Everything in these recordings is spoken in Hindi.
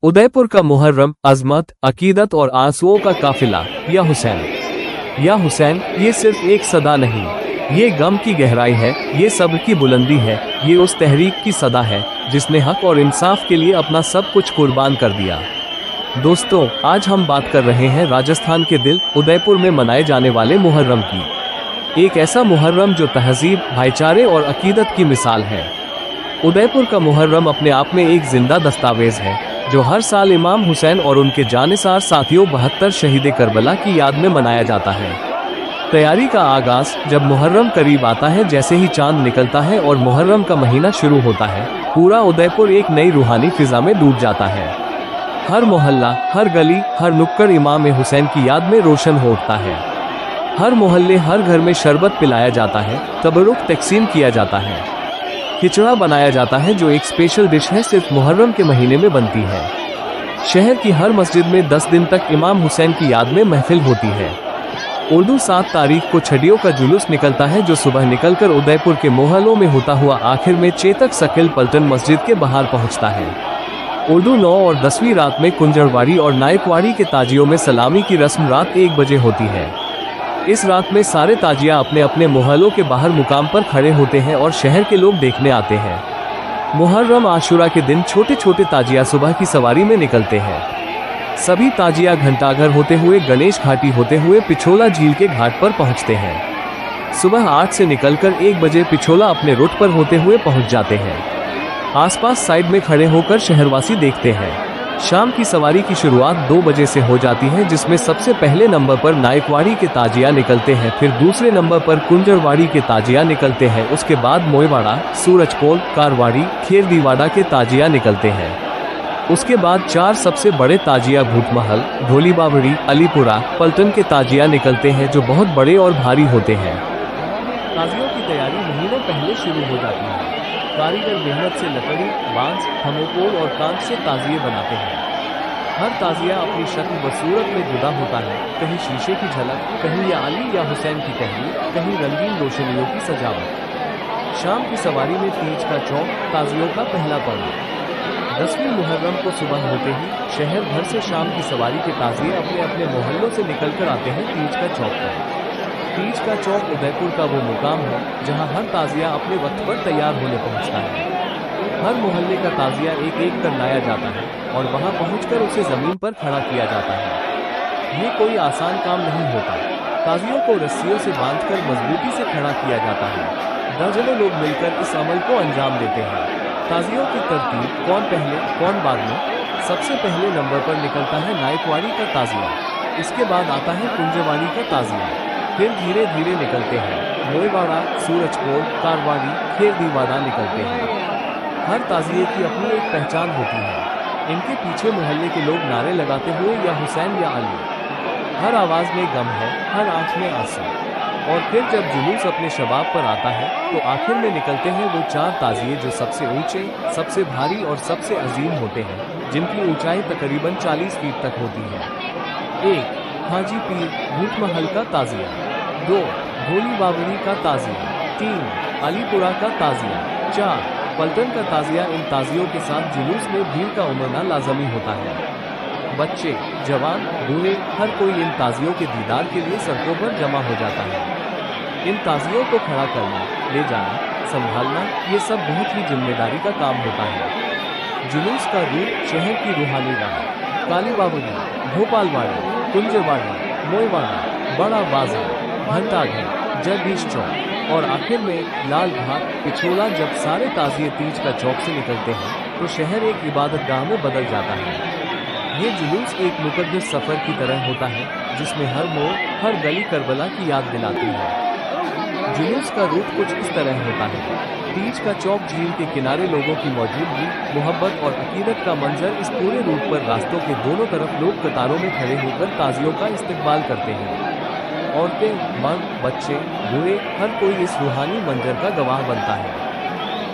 उदयपुर का मुहर्रम अजमत, अकीदत और आंसुओं का काफिला। या हुसैन, ये सिर्फ एक सदा नहीं, ये गम की गहराई है, ये सब्र की बुलंदी है, ये उस तहरीक की सदा है जिसने हक और इंसाफ के लिए अपना सब कुछ कुर्बान कर दिया। दोस्तों, आज हम बात कर रहे हैं राजस्थान के दिल उदयपुर में मनाए जाने वाले मुहर्रम की। एक ऐसा मुहर्रम जो तहजीब, भाईचारे और अकीदत की मिसाल है। उदयपुर का मुहर्रम अपने आप में एक जिंदा दस्तावेज है जो हर साल इमाम हुसैन और उनके जानिसार साथियों 72 शहीदे करबला की याद में मनाया जाता है। तैयारी का आगाज जब मुहर्रम करीब आता है, जैसे ही चांद निकलता है और मुहर्रम का महीना शुरू होता है, पूरा उदयपुर एक नई रूहानी फिजा में डूब जाता है। हर मोहल्ला, हर गली, हर नुक्कड़ इमाम हुसैन की याद में रोशन हो उठता है। हर मोहल्ले, हर घर में शरबत पिलाया जाता है, तबरुक तकसीम किया जाता है, खिचड़ा बनाया जाता है जो एक स्पेशल डिश है, सिर्फ मुहर्रम के महीने में बनती है। शहर की हर मस्जिद में 10 दिन तक इमाम हुसैन की याद में महफिल होती है। उर्दू 7 तारीख को छड़ियों का जुलूस निकलता है जो सुबह निकलकर उदयपुर के मोहल्लों में होता हुआ आखिर में चेतक सकिल पलटन मस्जिद के बाहर पहुंचता है। उर्दू 9 और 10वीं रात में कुंजरवाड़ी और नायकवाड़ी के ताजियों में सलामी की रस्म रात 1 बजे होती है। इस रात में सारे ताजिया अपने अपने मोहल्लों के बाहर मुकाम पर खड़े होते हैं और शहर के लोग देखने आते हैं। मुहर्रम आशुरा के दिन छोटे छोटे ताजिया सुबह की सवारी में निकलते हैं। सभी ताजिया घंटाघर होते हुए, गणेश घाटी होते हुए पिछोला झील के घाट पर पहुंचते हैं। सुबह 8 से निकलकर 1 बजे पिछोला अपने रुट पर होते हुए पहुंच जाते हैं। आसपास साइड में खड़े होकर शहरवासी देखते हैं। शाम की सवारी की शुरुआत 2 बजे से हो जाती है, जिसमें सबसे पहले नंबर पर नायकवाड़ी के ताजिया निकलते हैं, फिर दूसरे नंबर पर कुंजरवाड़ी के ताजिया निकलते हैं, उसके बाद मोयवाड़ा, सूरजपोल, कारवाड़ी, खेरदीवाड़ा के ताजिया निकलते हैं। उसके बाद 4 सबसे बड़े ताजिया भूतमहल, ढोलीबावड़ी, अलीपुरा, पलटन के ताजिया निकलते हैं जो बहुत बड़े और भारी होते हैं। ताजियों की तैयारी महीनों पहले शुरू हो जाती है। कारीगर मेहनत से लकड़ी, बांस, थर्मोकोल और कांच से ताजिए बनाते हैं। हर ताजिया अपनी शक्ल व सूरत में जुदा होता है, कहीं शीशे की झलक, कहीं या अली या हुसैन की तहरीर, कहीं रंगीन रोशनियों की सजावट। शाम की सवारी में तीज का चौक, ताजियों का पहला पर्व। 10वीं मुहर्रम को सुबह होते ही शहर भर से शाम की सवारी के ताजिए अपने अपने मोहल्लों से निकलकर आते हैं तीज का चौक पर। तीज का चौक उदयपुर का वो मुकाम है जहां हर ताजिया अपने वक्त पर तैयार होने पहुंचता है। हर मोहल्ले का ताजिया एक एक कर लाया जाता है और वहां पहुंचकर उसे जमीन पर खड़ा किया जाता है। ये कोई आसान काम नहीं होता। ताजियों को रस्सियों से बांधकर मजबूती से खड़ा किया जाता है। दर्जनों लोग मिलकर इस अमल को अंजाम देते हैं। ताजियों की तरतीब, कौन पहले कौन बाद में। सबसे पहले नंबर पर निकलता है नायकवाड़ी का ताजिया, इसके बाद आता है कुंजवाड़ी का ताजिया, फिर धीरे धीरे निकलते हैं मोयवाड़ा, सूरजपोल, कारवाड़ी, खेरदीवाड़ा निकलते हैं। हर ताजिए की अपनी एक पहचान होती है। इनके पीछे मोहल्ले के लोग नारे लगाते हुए या हुसैन या अली। हर आवाज में गम है, हर आंख में आंसू। और फिर जब जुलूस अपने शबाब पर आता है तो आखिर में निकलते हैं वो 4 ताजिए जो सबसे ऊंचे, सबसे भारी और सबसे अजीम होते हैं, जिनकी ऊंचाई तकरीबन 40 फीट तक होती है। 1 हाजी पीर भूतमहल का ताजिया, 2 ढोलीबावड़ी का ताजिया, 3 अलीपुरा का ताजिया, 4 पलटन का ताजिया। इन ताजियों के साथ जुलूस में भीड़ का उमड़ना लाजमी होता है। बच्चे, जवान, बूढ़े, हर कोई इन ताजियों के दीदार के लिए सड़कों पर जमा हो जाता है। इन ताजियों को खड़ा करना, ले जाना, संभालना, ये सब बहुत ही जिम्मेदारी का काम होता है। जुलूस का रूट शहर की रूहानी राह, कालीबावड़ी, भोपालवाड़ी, कुंजरवाड़ी, मोयवाड़ा, बड़ा बाजार, घंटाघर, जगदीश चौक और आखिर में लाल घाट, पिछोला। जब सारे ताजिए तीज का चौक से निकलते हैं तो शहर एक इबादतगाह में बदल जाता है। ये जुलूस एक मुकद्दस सफर की तरह होता है जिसमें हर मोड़, हर गली करबला की याद दिलाती है। जुलूस का रूट कुछ इस तरह होता है। तीज का चौक झील के किनारे लोगों की मौजूदगी, मोहब्बत और अकीदत का मंजर। इस पूरे रूट पर रास्तों के दोनों तरफ लोग कतारों में खड़े होकर ताजियों का इस्तकबाल करते हैं। औरतें, मर्द, बच्चे, बूढ़े, हर कोई इस रूहानी मंजर का गवाह बनता है।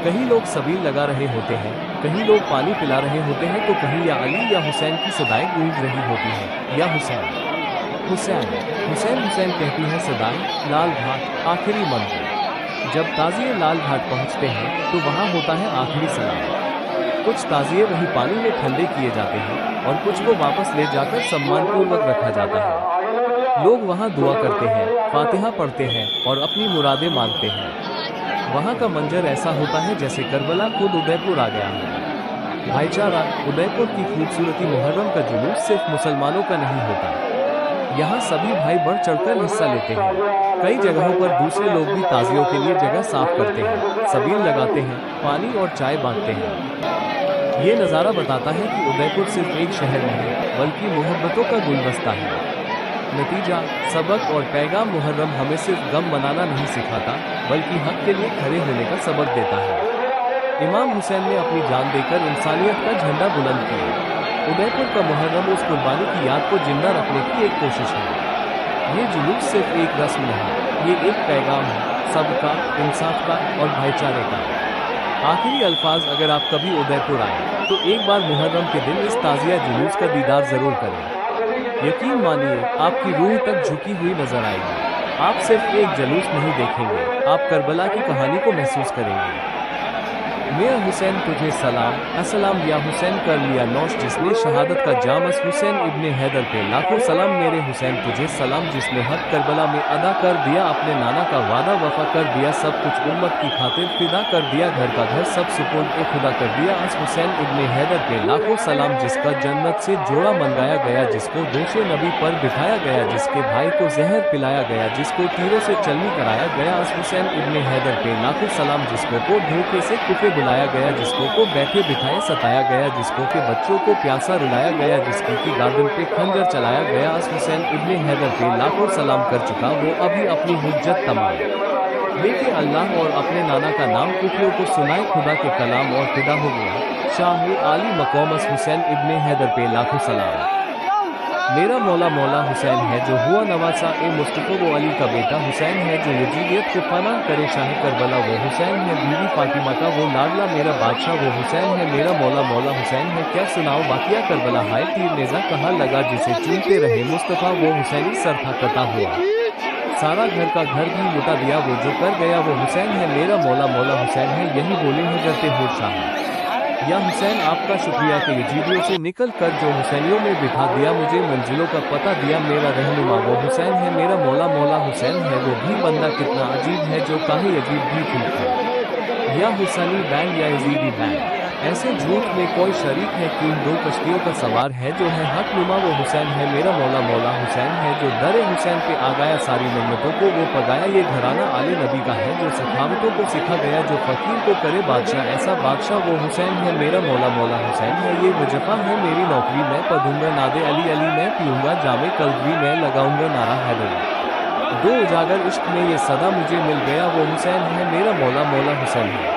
कहीं लोग सबील लगा रहे होते हैं, कहीं लोग पानी पिला रहे होते हैं, तो कहीं या अली या हुसैन की सदाएं गूंज रही होती हैं। या हुसैन हुसैन हुसैन हुसैन कहती है सदाएं। लाल घाट आखिरी मंजिल। जब ताजिए लाल घाट पहुंचते हैं तो वहां होता है आखिरी सलाम। कुछ ताजिए वही पानी में ठंडे किए जाते हैं और कुछ को वापस ले जाकर सम्मानपूर्वक रखा जाता है। लोग वहाँ दुआ करते हैं, फातिहा पढ़ते हैं और अपनी मुरादें मांगते हैं। वहाँ का मंजर ऐसा होता है जैसे करबला खुद उदयपुर आ गया है। भाईचारा, उदयपुर की खूबसूरती। मुहर्रम का जुलूस सिर्फ मुसलमानों का नहीं होता, यहाँ सभी भाई बढ़ चढ़कर हिस्सा लेते हैं। कई जगहों पर दूसरे लोग भी ताजियों के लिए जगह साफ करते हैं, सबील लगाते हैं, पानी और चाय बांटते हैं। ये नज़ारा बताता है कि उदयपुर सिर्फ एक शहर नहीं बल्कि मोहब्बतों का गुलदस्ता है। नतीजा, सबक और पैगाम। मुहर्रम हमें सिर्फ गम मनाना नहीं सिखाता बल्कि हक के लिए खड़े होने का सबक देता है। इमाम हुसैन ने अपनी जान देकर इंसानियत का झंडा बुलंद किया। उदयपुर का मुहर्रम उस कुर्बानी की याद को जिंदा रखने की एक कोशिश है। ये जुलूस सिर्फ एक रस्म नहीं, ये एक पैगाम है, सबका, इंसाफ का और भाईचारे का। आखिरी अल्फाज, अगर आप कभी उदयपुर आए तो एक बार मुहर्रम के दिन इस ताजिया जुलूस का दीदार जरूर करें। यकीन मानिए, आपकी रूह तक झुकी हुई नजर आएगी। आप सिर्फ एक जुलूस नहीं देखेंगे, आप करबला की कहानी को महसूस करेंगे। मेरा हुसैन तुझे सलाम, अस्सलाम या हुसैन कर लिया नौश जिसने शहादत का जामस। हुसैन इब्ने हैदर पे लाखों सलाम। मेरे हुसैन तुझे सलाम जिसने हक करबला में अदा कर दिया, अपने नाना का वादा वफा कर दिया, सब कुछ उम्मत की खातिर फिदा कर दिया, घर का घर सब सुपुर्द ए खुदा कर दिया। अस हुसैन इब्ने हैदर पे लाखों सलाम जिसका जन्नत से जोड़ा मंगाया गया, जिसको दोषे नबी पर बिठाया गया, जिसके भाई को जहर पिलाया गया, जिसको तीरों से चलनी कराया गया। अस हुसैन इब्ने हैदर पे लाखों सलाम जिसको को धोखे से कुफे बुलाया गया, जिसको को बैठे बिठाए सताया गया, जिसको के बच्चों को प्यासा रुलाया गया, जिसकी की गर्दन पे खंजर चलाया गया। अस हुसैन इब्ने हैदर पे लाखों सलाम कर चुका, वो अभी अपनी हुज्जत तमाम लेके अल्लाह और अपने नाना का नाम कुफियों को सुनाए, खुदा के कलाम और फिदा हो गया। शाह आली मक़ाम अस हुसैन इब्ने हैदर पे लाखों सलाम। मेरा मौला मौला हुसैन है जो हुआ नवासा ए मुस्तफ़ा, वो अली का बेटा हुसैन है जो यजीदियत को फना करे, शाह करबला वो हुसैन है, बीवी फातिमा का वो लाडला, मेरा बादशाह वो हुसैन है। मेरा मौला मौला हुसैन है, क्या सुनाओ बाकिया करबला, हाय तीर नेज़ा कहाँ लगा, जिसे चूमते रहे मुस्तफ़ा वो हुसैनी सर था कटा हुआ, सारा घर का घर भी लुटा दिया, वो जो कर गया वो हुसैन है। मेरा मौला मौला हुसैन है, यही बोले हैं डरते हो शाह या हुसैन, आपका शुक्रिया कि यजीदियों से निकल कर जो हुसैनियों में बिठा दिया, मुझे मंजिलों का पता दिया, मेरा रहनुमा वो हुसैन है। मेरा मौला मौला हुसैन है, वो भी बंदा कितना अजीब है जो काहे अजीब भी ठीक है, या हुसैनी बैंड या यजीदी बैंड, ऐसे झूठ में कोई शरीक है क्यों, दो कश्तियों का सवार है जो है हक नुमा वो हुसैन है। मेरा मौला मौला हुसैन है जो दरे हुसैन पे आ गया, सारी नमतों को वो पगाया, ये घराना आले नबी का है जो सखावतों को सिखा गया, जो फकीर को करे बादशाह ऐसा बादशाह वो हुसैन है। मेरा मौला मौला हुसैन है, ये वजफा है मेरी नौकरी, मैं पढ़ूंगा नादे अली अली, मैं पीऊंगा जामे कलवी, मैं लगाऊंगा नारा हैदरी, दो उजागर इश्क में ये सदा मुझे मिल गया, वो हुसैन है। मेरा मौला मौला हुसैन है।